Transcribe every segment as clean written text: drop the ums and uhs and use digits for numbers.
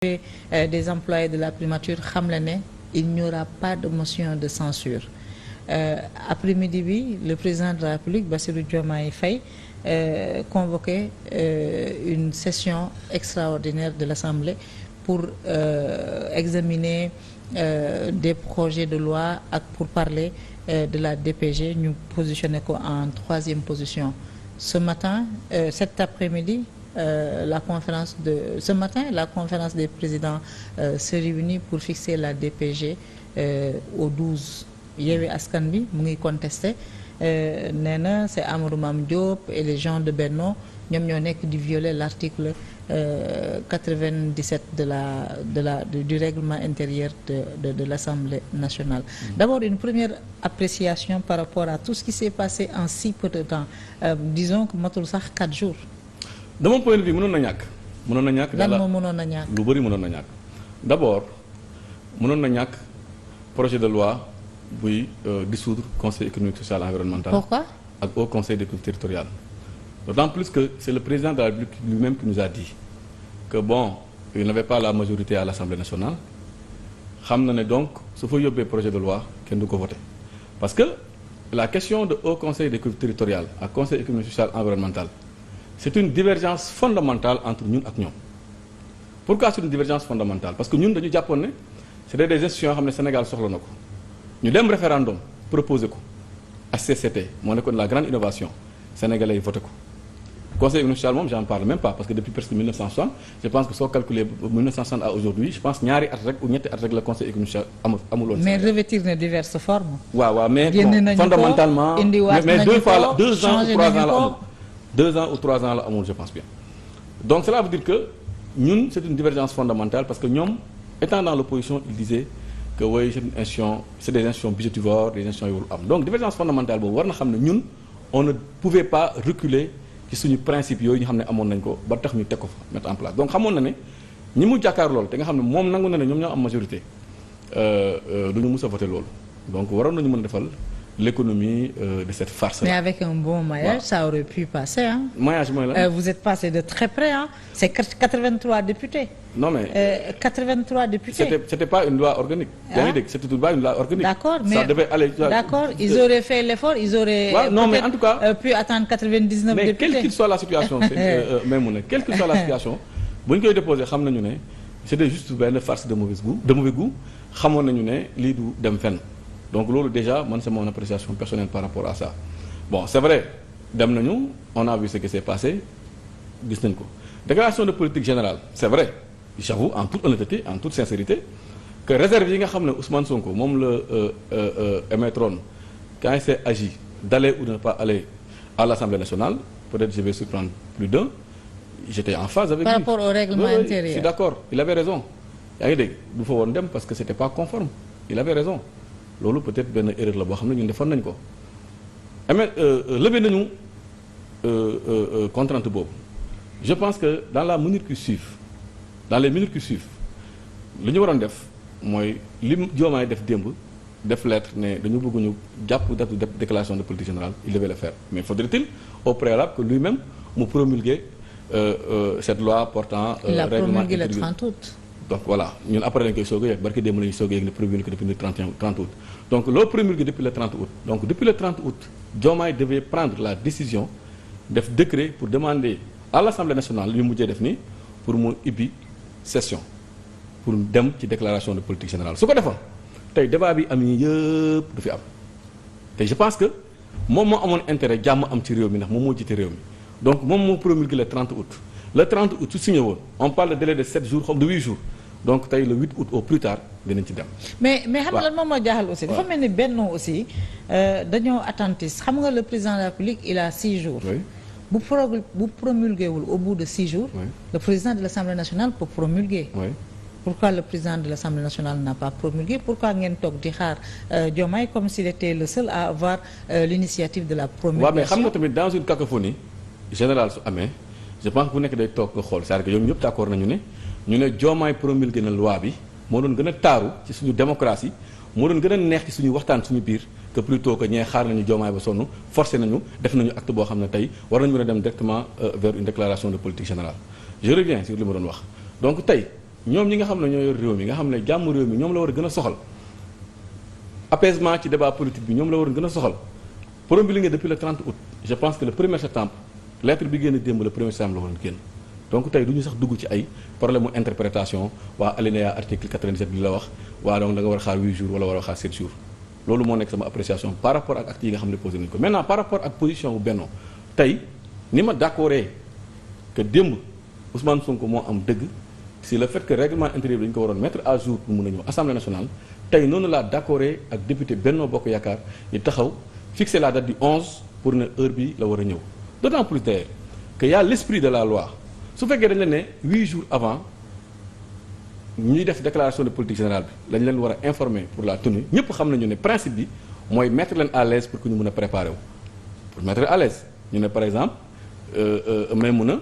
Des employés de la primature xam la ne il n'y aura pas de motion de censure après-midi bi le président de la République Bassirou Diomaye Faye convoqué une session extraordinaire de l'Assemblée pour examiner des projets de loi ak pour parler de la DPG ñu positionné ko en troisième position ce matin cet après-midi la conférence des présidents se réunit pour fixer la DPG au 12 Yewwi Askan Wi mu ngi contesté nee na c'est Amadou Mame Diop et les gens de Benno ñoom ñoo nekk di violer l'article 97 du règlement intérieur de l'Assemblée nationale. D'abord une première appréciation par rapport à tout ce qui s'est passé en si peu de temps disons que matul sax 4 jours. De mon point de vue mënoon na ñàkk. lan moo mënoon na ñàkk. lu bëri mënoon na ñàkk d'abord mënoon na ñàkk projet de loi buy dissoudre conseil économique social et environnemental. Pourquoi? ak au conseil des collectivités territoriales. D'autant plus que c'est le président de la République lui-même qui nous a dit que bon il n'avait pas la majorité à l'Assemblée nationale xam na ne donc su fa yóbbee projet de loi kenn du ko voter parce que la question de au conseil des collectivités territoriales ak conseil économique social et environnemental. C'est une divergence fondamentale entre ñun ak ñoom pourquoi c'est une divergence fondamentale parce que ñun dañu jàppoon ne c'est des institutions yoo xam ne Sénégal soxla na ko ñu dem référendum proposé ko HCCT moo nekkoon la grande innovation sénégalais yi voté ko conseil économique social moom j'en parle même pas parce que depuis presque 1960 je pense que soo calculer 1960 à aujourd'hui je pense ñaari at rek ou ñetti at rek la conseil économique social amuloon. mais revêtir na diverses formes. waaw mais bon fondamentalement mais 2 ans ou 3 ans la amul je pense bien donc cela veut dire que ñun c'est une divergence fondamentale parce que ñoom étant dans l'opposition ils disaient que oui c'est des institutions budgétivores des institutions yu am donc divergence fondamentale boobu war na xam ne ñun on ne pouvait pas reculer ci suñu principe yooyu ñu xam ne amoon nañ ko ba tax ñu teg ko fa mettre en place donc xamoon na ne ñi mu jàkkaar loolu te nga xam ne moom nangu na ne ñoom ñoo am majorité du ñu mus a voter loolu donc waroon nañu mën a defal l'économie de cette farce. Mais avec un bon maillage, ça aurait pu passer hein. Maillage mooy lan. Vous êtes passé de très près hein. C'est 83 députés. Non mais 83 députés. C'était pas une loi organique. Yaa ngi dégg c'était pas une loi organique. D'accord mais ça devait aller. D'accord ils auraient fait l'effort ils auraient. Non mais en tout cas pu attendre 99 députés. Mais quelle qu'il soit la situation Maïmouna quelle que soit la situation bu ñu koy déposer xam nañu ne c'était juste benn farce de mauvais goût xamoon nañu ne lii du dem fenn. Donc loolu déjà man c'est mon appréciation personnelle par rapport à ça bon c'est vrai dem nañu on a vu ce qui s'est passé gis nañ ko déclaration de politique générale c'est vrai j'avoue en toute honnêteté en toute sincérité que réserve yi nga xam ne Ousmane Sonko moom la émettroon quand il s'est agi d'aller ou de ne pas aller à l'Assemblée nationale peut-être je vais surprendre plus d'un j'étais en phase avec lui. Par rapport au règlement intérieur. Je suis d'accord il avait raison yaa ngi dégg du fa woon dem parce que c'était pas conforme il avait raison loolu peut-être benn erreur la boo xam ne ñun defoon nañ ko levé nañu contrainte boobu je pense que dans les minutes qui suivent li ñu waroon def mooy li Diomaye def démb def lettre ne dañu bëgg ñu jàpp date de déclaration de politique générale il devait le faire mais faudrait-il au préalable que lui-même mu promulguer cette loi portant il a règlement promulgué le 30 août. Donc voilà ñun après lañ koy soog a yegg barki démb lañuy soog a yegg ne promulgué depuis le 30 août donc loo promulgué depuis le 30 août donc depuis le 30 août Diomaye devait prendre la décision def décret pour demander à l'Assemblée nationale li ñu mujjee def nii pour mu ibbi session pour dem ci déclaration de politique générale su ko defoon tey débat bi am yi yëpp du fi am te je pense que moom moo amoon intérêt jàmm am ci réew mi ndax moom moo jiite réew mi donc moom moo promulgué le 30 août le 30 août su signé woon on parle de délai de 7 jours comme de 8 jours donc tey le 8 août au plus tard dinañ ci dem. mais xam nga lan moom moo jaaxal aussi. dafa mel ni Benno aussi dañoo attentiste xam nga le président de la République il a 6 jours. Oui. bu promulgué wul au bout de 6 jours. Oui. Le président de l'Assemblée nationale peut promulguer. Oui. Pourquoi le président de l'Assemblée nationale n'a pas promulgué pourquoi ngeen toog di xaar Diomaye comme s'il était le seul à avoir l'initiative de la promulgation. waaw mais xam nga tamit dans une cacophonie générale su amee je pense que bu nekk day toog nga xool c'est-à-dire que ñoom ñëpp d'accord nañu ne Diomaye promulgué na loi bi moo doon gën a taaru ci suñu démocratie moo doon gën a neex ci suñu waxtaan suñu biir que plutôt que ñee xaar nañu Diomaye ba sonn forcé nañu def nañu acte boo xam ne tey war nañu mën a dem directement vers une déclaration de politique générale je reviens sur li ma doon wax donc tey ñoom ñi nga xam ne ñoo yor réew mi nga xam ne jàmm réew mi ñoom la war a gën a soxal apaisement ci débat politique bi ñoom la war a gën a soxal promulgué depuis le 30 août je pense que le 1er septembre lettre bi génn démb le 1er septembre la waroon génn donc tey du ñu sax dugg ci ay problème mu interprétation waa alinéa article 97 bi la wax waa donc da nga war a xaar 8 jours wala war a xaar 7 jours loolu moo nekk sama appréciation par rapport ak actes yi nga xam ne posé nañu ko maintenant par rapport ak position bu Benno tey ni ma d'accordé que démb Ousmane Sonko moo am dëgg si le fait que règlement intérieur bi dañu ko waroon mettre à jour pour mun a ñëw Assemblée nationale tey noonu laa d'accordé ak député Benno Bokk Yaakaar ñu taxaw fixer la date du 11 pour ne heure bi la war a ñëw d'autant plus d'ailleurs que y a l'esprit de la loi su fekkee dañ leen ne 8 jours avant ñuy def déclaration de politique générale bi lañ leen war a informer pour la tenue ñëpp xam nañu ne principe bi mooy mettre leen à l'aise pour que ñu mën a préparer wu pour mettre à l'aise ñu ne par exemple may mun a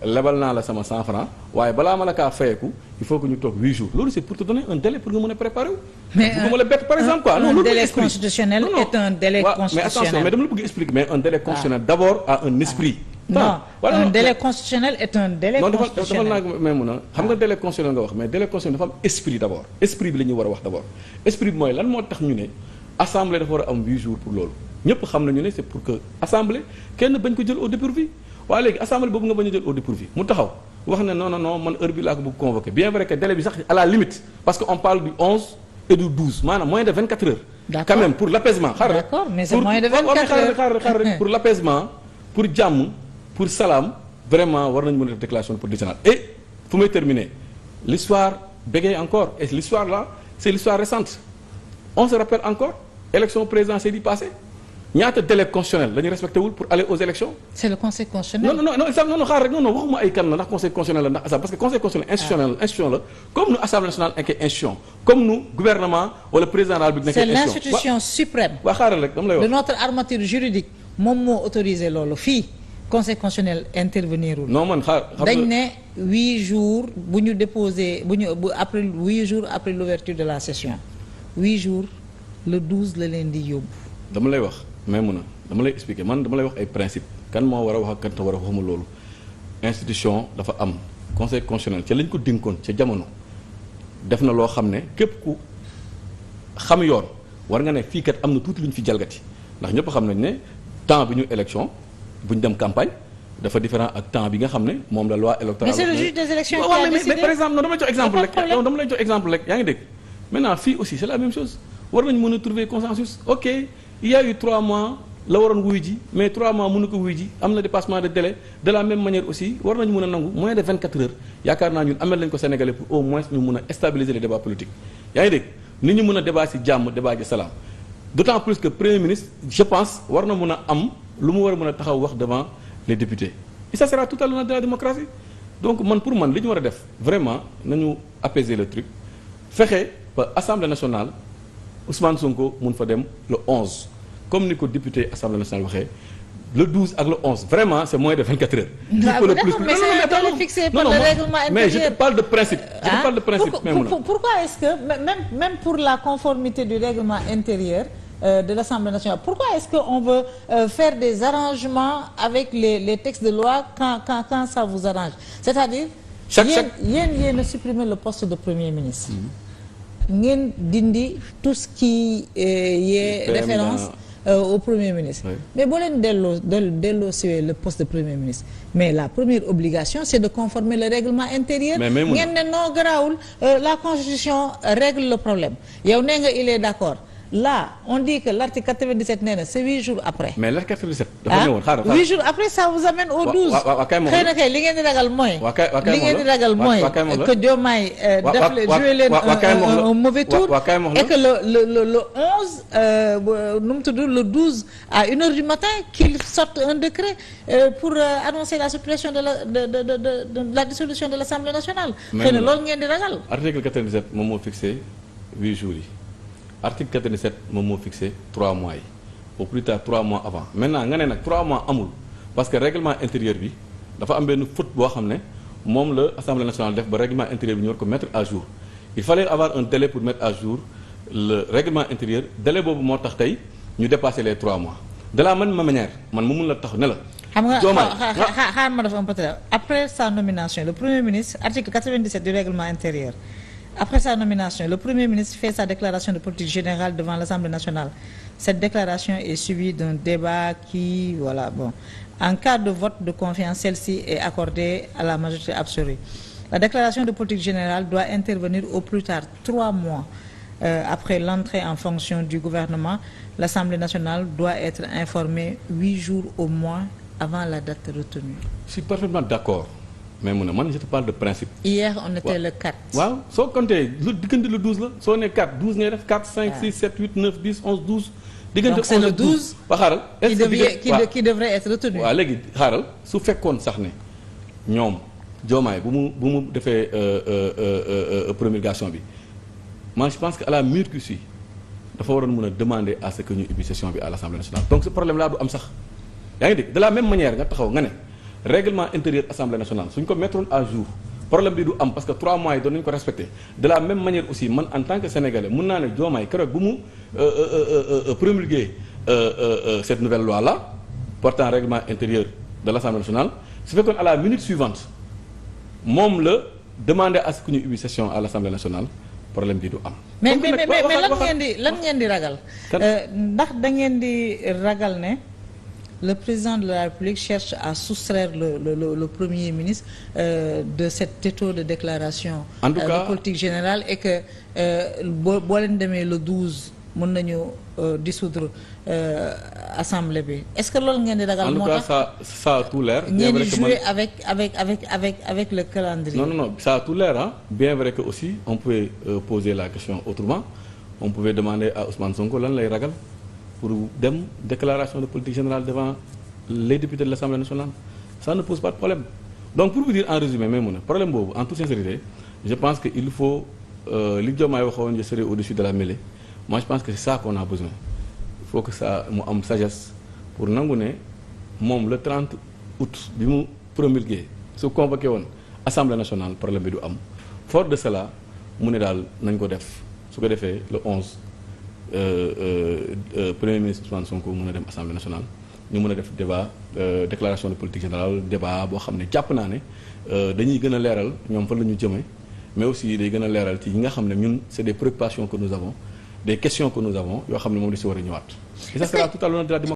lebal naa la sama 100 francs waaye balaa ma la kaa fayeku il faut que ñu toog 8 jours loolu c'est pour te donner un délai pour nga mën a préparer wu. mais ma la bett par exemple quoi. non loolu délai constitutionnel est un délai constitutionnel. mais attention mais dama la bëgg expliquer mais un délai constitutionnel d'abord a un esprit. non un délai constitutionnel est un délai constitutionnel. non dafa naa may mun a xam nga délai constitutionnel nga wax mais délai constitutionnel dafa am esprit d'abord esprit bi la ñuy war a wax d'abord esprit bi mooy lan moo tax ñu ne assemblée dafa war a am 8 jours pour loolu ñëpp xam nañu ne c'est pour que assemblée kenn bañ ko jël au dépourvu waaye léegi assemblée boobu nga bañ a jël au dépourvu mu taxaw wax ne non non non man heure bi laa ko bëgg convoquer bien vrai que délai bi sax à la limite parce que on parle du 11 et du 12 maanaam moins de 24 heures. D'accord. Quand même pour l'apaisement xaaral rek. D'accord mais c'est moins de 24 heures xaaral rek pour l'apaisement pour jàmm pour salaam vraiment war nañu mën a def déclaration de politique générale et fu may terminer l'histoire bégaye encore et l'histoire là c'est l'histoire récente on se rappelle encore élection présidentielle yi passée ñaata délai constitutionnel la ñu respecté wul pour aller aux élections. c'est le conseil constitutionnel. non xaar rek non waxuma ay kan la ndax conseil constitutionnel la ndax assemblée parce que conseil constitutionnel institution la comme nu assemblée nationale nekkee institution comme nu gouvernement wala président de la République nekkee institution. c'est l'institution suprême. waa xaaral rek dama lay wax de notre armature juridique moom moo autorisé loolu fii conseil constitutionnel intervenirul. non man xaar dañ ne 8 jours bu ñu déposé après 8 jours après l'ouverture de la session 8 jours le 12 la leen di yóbbu. dama lay wax. mais mun a dama lay expliquer man dama lay wax ay principe kan moo war a wax ak kan te war a waxuma loolu institution dafa am conseil constitutionnel ca lañ ko dénkoon ca jamono def na loo xam ne képp ku xam yoon war nga ne fii kat am na tuuti lu ñu fi jalgati ndax ñëpp xam nañ ne temps bi ñu élection bu ñu dem campagne dafa différent ak temps bi nga xam ne moom la loi électorale. mais c'est le juge des élections qui a décidé. mais par exemple non dama lay jox exemple rek non dama lay jox exemple rek yaa ngi dégg maintenant fii aussi c'est la même chose war nañu mën a trouver consensus ok. il y a eu 3 mois la waroon wuy ji mais 3 mois mënu ko wuy ji am na dépassement de délai de la même manière aussi war nañu mën a nangu moins de 24 heures yaakaar naa ñun amel lañ ko Sénégalais pour au moins ñu mën a stabiliser les débats politiques yaa ngi dégg nit ñu mën a débat ci jàmm débat ci salaam d'autant plus que premier ministre je pense war na mën a am lu mu war a mën a taxaw wax devant les députés et ça sera tout à l'honneur de la démocratie donc man pour man li ñu war a def vraiment nañu apaiser le truc fexe ba Assemblée nationale Ousmane Sonko mun fa dem le 11 comme ni ko député Assemblée nationale waxee le 12 ak le 11 vraiment c'est moins de 24 heures. mais je te parle de principe. je te parle de principe. pourquoi est-ce que même pour la conformité du règlement intérieur de l'Assemblée nationale pourquoi est-ce que on veut faire des arrangements avec les textes de loi quand ça vous arrange c'est-à-dire. yéen a supprimer le poste de premier ministre. ngeen dindi tout ce qui est référence au premier ministre. Oui. Mais boo leen delloo siwee le poste de premier ministre mais la première obligation c'est de conformer le règlement intérieur. ngeen ne non garaawul la constitution règle le problème yow nee nga il est d'accord là on dit que l'article 97 nee na c'est 8 jours après. mais l'article 97. dafa ñëwoon xaaral 8 jours après ça vous amène au 12. xëy na kay li ngeen di ragal mooy. li ngeen di ragal mooy que Diomaye jouer leen un mauvais tour et que le 11 nu mu tudd le 12 à 1h du matin qu'il sorte un décret pour annoncer la suppression de la dissolution de l'Assemblée nationale. xëy na loolu ngeen di ragal. article 97 moom moo fixé 8 jours yi. article 97 moom moo fixé 3 mois yi au plus tard 3 mois avant maintenant nga ne nag 3 mois amul parce que règlement intérieur bi dafa am benn faute boo xam ne moom la Assemblée nationale def ba règlement intérieur bi ñu war ko mettre à jour il fallait avoir un délai pour mettre à jour le règlement intérieur délai boobu moo tax tey ñu dépasser les 3 mois de la même manière man ma mun la tax ne la xam nga Diomaye xaar ma dafa un peu après sa nomination le premier ministre article 97 du règlement intérieur après sa nomination le premier ministre fait sa déclaration de politique générale devant l'Assemblée nationale. Cette déclaration est suivie d'un débat qui voilà bon en cas de vote de confiance celle-ci est accordée à la majorité absolue. La déclaration de politique générale doit intervenir au plus tard 3 mois après l'entrée en fonction du gouvernement. L'Assemblée nationale doit être informée 8 jours au moins avant la date retenue. Je suis parfaitement d'accord mais mu ne man je te parle de principe. Hier on était le 4. waaw soo compté lu diggante le 12 la soo nee 4 12 ngay def 4 5 6 7 8 9 10 11 12. diggante 11 ak 12 ba xaaral. qui devrait être retenu. waaw léegi xaaral su fekkoon sax ne ñoom Diomaye bu mu defee promulgation bi man je pense que à la minute qui suit dafa waroon mën a demander à ce que ñu ubbi session bi à l'Assemblée nationale donc ce problème là du am sax yaa ngi dégg de la même manière nga taxaw nga ne règlement intérieur Assemblée nationale suñ ko mettroon à jour problème bi du am parce que 3 mois yi doon nañu ko respecté de la même manière aussi man en tant que sénégalais mun naa ne Diomaye keroog bu mu promulguer cette nouvelle loi là portant règlement intérieur de l'Assemblée nationale su fekkoon à la minute suivante moom la demander à ce que ñu ubbi session à l'Assemblée nationale problème bi du am. mais lan ngeen di ragal. ndax da ngeen di ragal ne le président de la République cherche à soustraire le premier ministre de cet étau de déclaration. En tout cas de politique générale et que boo leen demee le 12 mën nañu dissoudre assemblée bi est-ce que loolu ngeen di ragal. moo tax en tout cas ça a tout l'air. ngeen di jouer avec le calendrier. Non, ça a tout l'air hein. Bien vrai que aussi on pouvait poser la question autrement on pouvait demander à Ousmane Sonko lan lay ragal pour dem déclaration de politique générale devant les députés de l'Assemblée nationale ça ne pose pas de problème donc pour vous dire en résumé même mu problème boobu en toute sincérité je pense que il faut li Diomaye waxoon je serai au-dessus de la mêlée moi je pense que c'est ça qu'on a besoin il faut que ça mu am sagesse pour nangu ne moom le 30 août bi mu promulgué su convoqué woon Assemblée nationale problème bi du am fort de cela mu ne daal nañ ko def su ko defee le 11 premier ministre Ousmane Sonko mën a dem Assemblée nationale ñu mën a def débat déclaration de politique générale débat boo xam ne jàpp naa ne dañuy gën a leeral ñoom fan la ñu jëmee mais aussi day gën a leeral ci yi nga xam ne ñun c'est des préoccupations que nous avons des questions que nous avons yoo xam ne moom la si war a ñëwaat et ça sera tout à l'honneur de la démocratie.